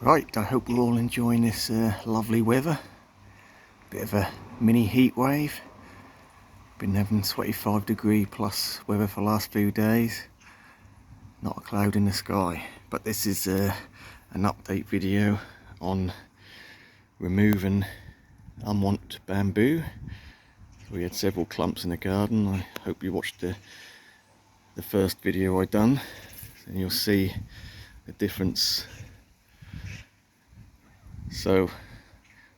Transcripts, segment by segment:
Right, I hope we're all enjoying this lovely weather. Bit of a mini heat wave. Been having 25-degree plus weather for the last few days. Not a cloud in the sky. But this is an update video on removing unwanted bamboo. We had several clumps in the garden. I hope you watched the first video I done, and you'll see the difference. So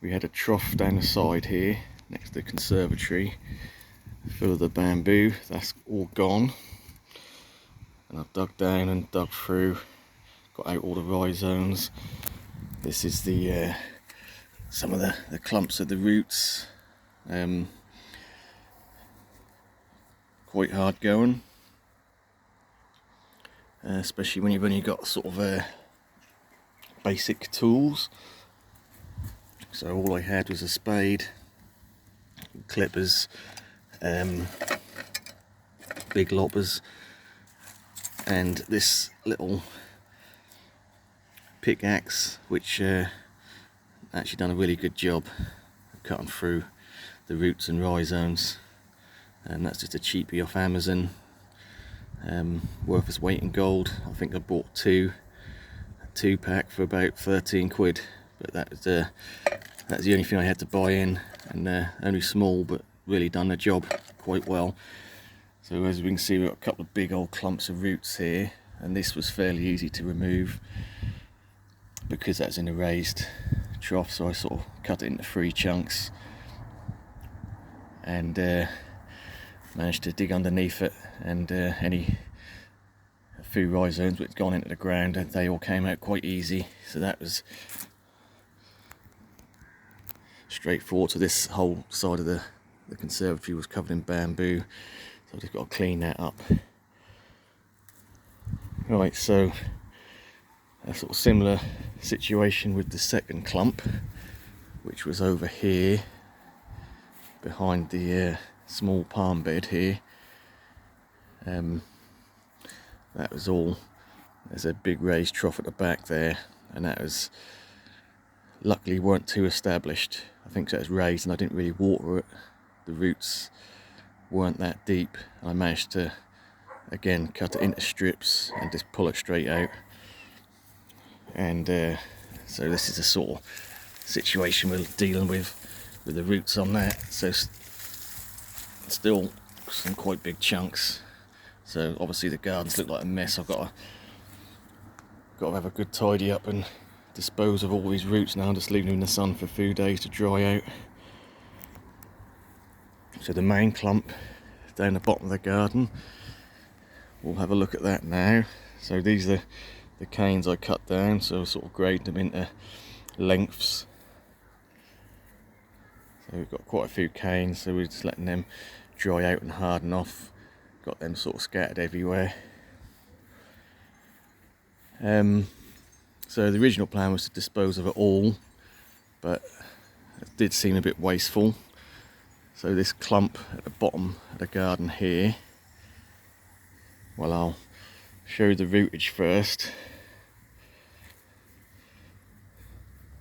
we had a trough down the side here next to the conservatory full of the bamboo. That's all gone, and I've dug down and dug through, got out all the rhizomes. This is the some of the clumps of the roots. Quite hard going, especially when you've only got sort of basic tools. So all I had was a spade, clippers, big loppers, and this little pickaxe, which actually done a really good job of cutting through the roots and rhizomes. And that's just a cheapie off Amazon, worth its weight in gold. I think I bought a two pack for about 13 quid, but that's the only thing I had to buy in, and only small, but really done the job quite well. So as we can see, we've got a couple of big old clumps of roots here, and this was fairly easy to remove because that's in a raised trough. So I sort of cut it into 3 chunks and managed to dig underneath it, and a few rhizomes which had gone into the ground, and they all came out quite easy. So that was straightforward. So this whole side of the conservatory was covered in bamboo, so I've just got to clean that up. Right, so a sort of similar situation with the second clump, which was over here behind the small palm bed here. That was all, there's a big raised trough at the back there, and that was luckily weren't too established. I think that was raised and I didn't really water it. The roots weren't that deep. I managed to again cut it into strips and just pull it straight out. And so this is the sort of situation we're dealing with the roots on that. So still some quite big chunks. So obviously the gardens look like a mess. I've got to have a good tidy up and dispose of all these roots now. I'm just leaving them in the sun for a few days to dry out. So the main clump down the bottom of the garden, we'll have a look at that now. So these are the canes I cut down, so I sort of grade them into lengths. So we've got quite a few canes, so we're just letting them dry out and harden off. Got them sort of scattered everywhere. So the original plan was to dispose of it all, but it did seem a bit wasteful. So this clump at the bottom of the garden here, well, I'll show you the rootage first.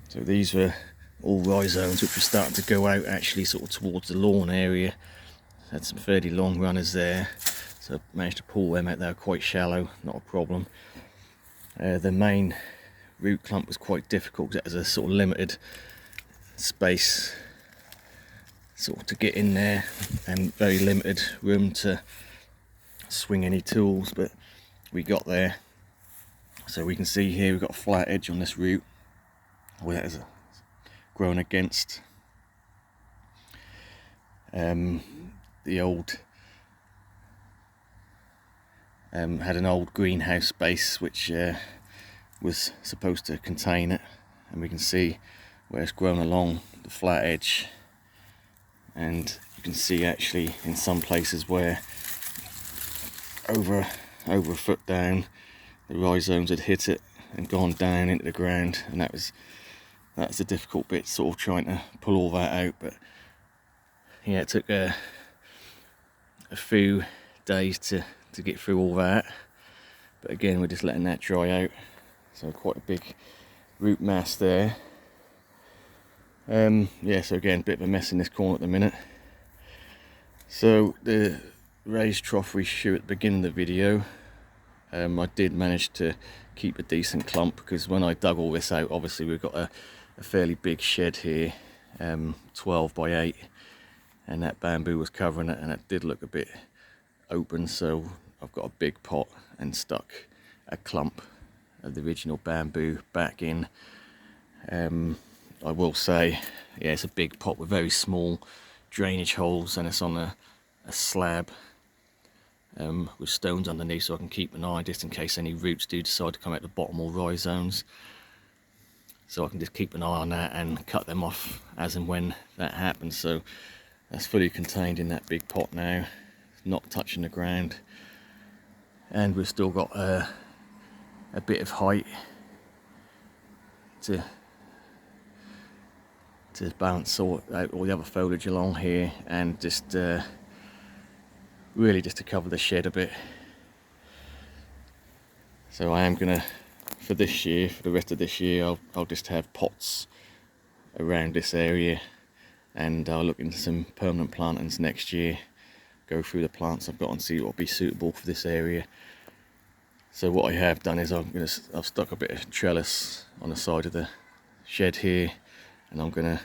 So these were all rhizomes which were starting to go out actually sort of towards the lawn area. Had some fairly long runners there, so I managed to pull them out. They were quite shallow, not a problem. The main root clump was quite difficult because it has a sort of limited space sort of to get in there, and very limited room to swing any tools, but we got there. So we can see here we've got a flat edge on this root where it has grown against. The old had an old greenhouse base which was supposed to contain it, and we can see where it's grown along the flat edge, and you can see actually in some places where over a foot down the rhizomes had hit it and gone down into the ground, and that's the difficult bit, sort of trying to pull all that out. But yeah, it took a few days to get through all that, but again we're just letting that dry out. So quite a big root mass there. Yeah, so again, a bit of a mess in this corner at the minute. So the raised trough we showed at the beginning of the video, I did manage to keep a decent clump, because when I dug all this out, obviously we've got a fairly big shed here, 12 by 8, and that bamboo was covering it, and it did look a bit open, so I've got a big pot and stuck a clump of the original bamboo back in. I will say, yeah, it's a big pot with very small drainage holes, and it's on a slab with stones underneath, so I can keep an eye just in case any roots do decide to come out the bottom, or rhizomes. So I can just keep an eye on that and cut them off as and when that happens. So that's fully contained in that big pot now, not touching the ground, and we've still got a bit of height to balance out all the other foliage along here, and just really just to cover the shed a bit. So I am gonna, for this year, for the rest of this year, I'll just have pots around this area, and I'll look into some permanent plantings next year, go through the plants I've got and see what will be suitable for this area. So what I have done is I've stuck a bit of trellis on the side of the shed here, and I'm gonna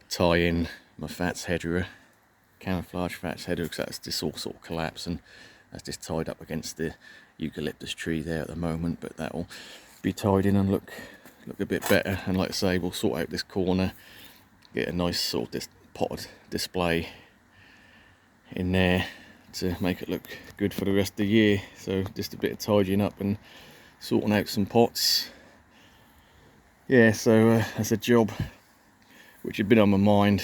tie in my fats header, camouflage fats header, because that's just all sort of collapsed, and that's just tied up against the eucalyptus tree there at the moment, but that will be tied in and look a bit better. And like I say, we'll sort out this corner, get a nice sort of potted display in there to make it look good for the rest of the year. So just a bit of tidying up and sorting out some pots. Yeah, so that's a job which had been on my mind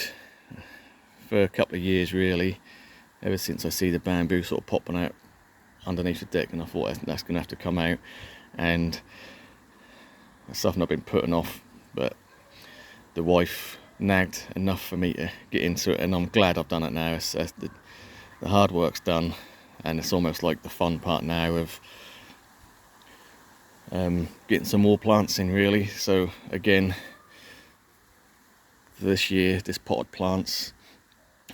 for a couple of years really, ever since I see the bamboo sort of popping out underneath the deck, and I thought that's going to have to come out, and that's something I've been putting off, but the wife nagged enough for me to get into it, and I'm glad I've done it now. The hard work's done, and it's almost like the fun part now of getting some more plants in really. So again, for this year, this potted plants,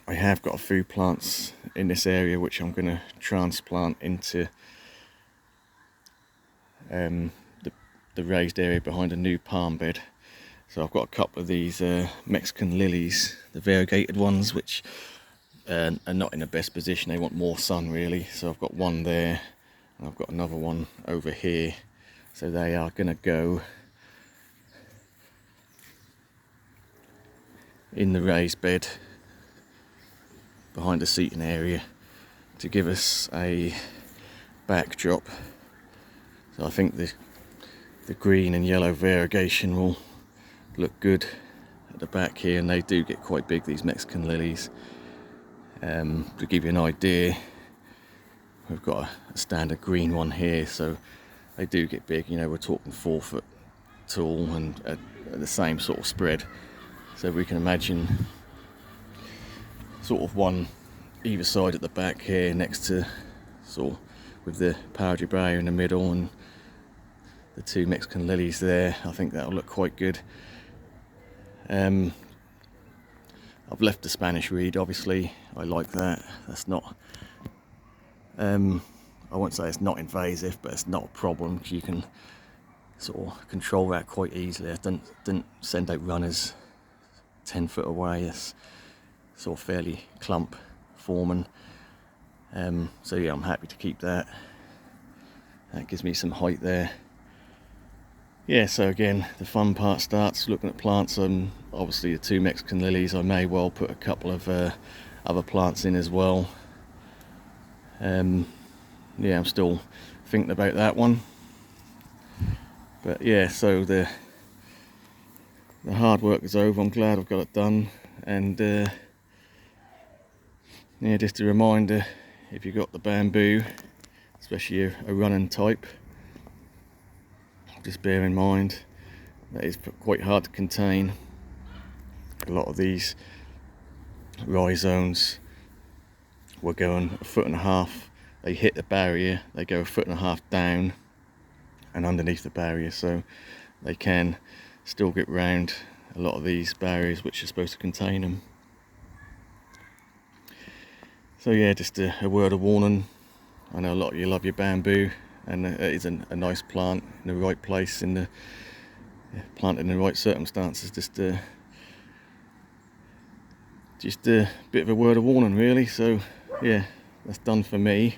I have got a few plants in this area which I'm going to transplant into the raised area behind a new palm bed. So I've got a couple of these Mexican lilies, the variegated ones, which are not in the best position. They want more sun really. So I've got one there, and I've got another one over here. So they are going to go in the raised bed behind the seating area to give us a backdrop. So I think the green and yellow variegation will look good at the back here, and they do get quite big, these Mexican lilies. To give you an idea, we've got a standard green one here, so they do get big. You know, we're talking 4 foot tall and at the same sort of spread. So we can imagine sort of one either side at the back here, next to sort of with the Paraguay in the middle and the 2 Mexican lilies there. I think that'll look quite good. I've left the Spanish reed, obviously. I like that. That's not I won't say it's not invasive, but it's not a problem, because you can sort of control that quite easily. I didn't send out runners 10 foot away. It's sort of fairly clump forming. So yeah, I'm happy to keep that. That gives me some height there. Yeah, so again, the fun part starts looking at plants. Obviously the 2 Mexican lilies, I may well put a couple of other plants in as well. Yeah, I'm still thinking about that one. But yeah, so the hard work is over. I'm glad I've got it done. And yeah, just a reminder, if you've got the bamboo, especially a running type, just bear in mind that it's quite hard to contain. A lot of these rhizomes were going 1.5 feet. They hit the barrier, they go 1.5 feet down and underneath the barrier, so they can still get round a lot of these barriers which are supposed to contain them. So yeah, just a word of warning. I know a lot of you love your bamboo, and it is a nice plant in the right place, in the planted in the right circumstances. Just a bit of a word of warning, really. So yeah, that's done for me.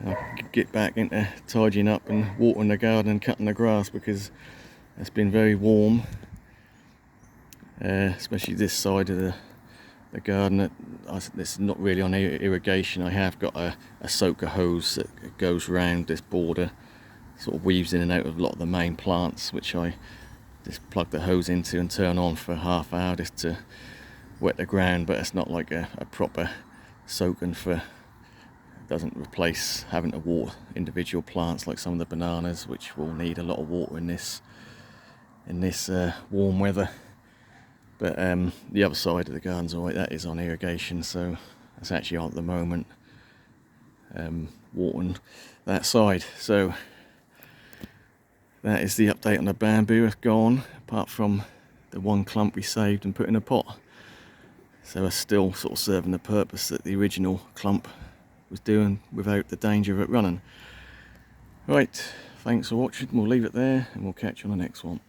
I'll get back into tidying up and watering the garden and cutting the grass, because it's been very warm, especially this side of the garden. It's not really on irrigation. I have got a soaker hose that goes round this border, sort of weaves in and out of a lot of the main plants, which I just plug the hose into and turn on for half an hour just to wet the ground. But it's not like a proper soaking for, doesn't replace having to water individual plants like some of the bananas, which will need a lot of water in this warm weather. But the other side of the garden's alright, that is on irrigation, so that's actually on at the moment, watering that side. So that is the update on the bamboo. It's gone, apart from the one clump we saved and put in a pot. So it's still sort of serving the purpose that the original clump was doing, without the danger of it running. Right, thanks for watching. We'll leave it there and we'll catch you on the next one.